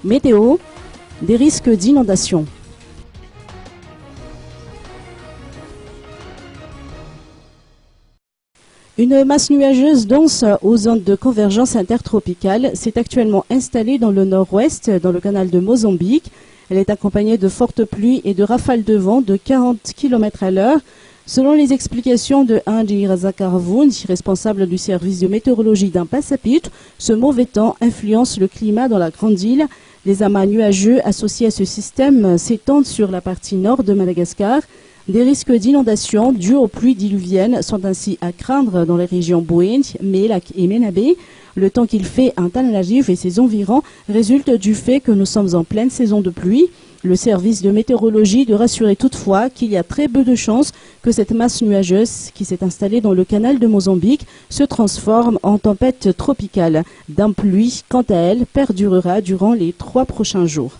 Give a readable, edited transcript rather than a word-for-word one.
Météo, des risques d'inondation. Une masse nuageuse dense aux zones de convergence intertropicale s'est actuellement installée dans le nord-ouest, dans le canal de Mozambique. Elle est accompagnée de fortes pluies et de rafales de vent de 40 km à l'heure. Selon les explications de Andy Razakarvoun, responsable du service de météorologie d'un Passapit, ce mauvais temps influence le climat dans la grande île. Les amas nuageux associés à ce système s'étendent sur la partie nord de Madagascar. Des risques d'inondation dus aux pluies diluviennes sont ainsi à craindre dans les régions Boen, Melak et Menabe. Le temps qu'il fait à Tananarive et ses environs résulte du fait que nous sommes en pleine saison de pluie. Le service de météorologie de rassurer toutefois qu'il y a très peu de chances que cette masse nuageuse qui s'est installée dans le canal de Mozambique se transforme en tempête tropicale. D'un pluie, quant à elle, perdurera durant les 3 prochains jours.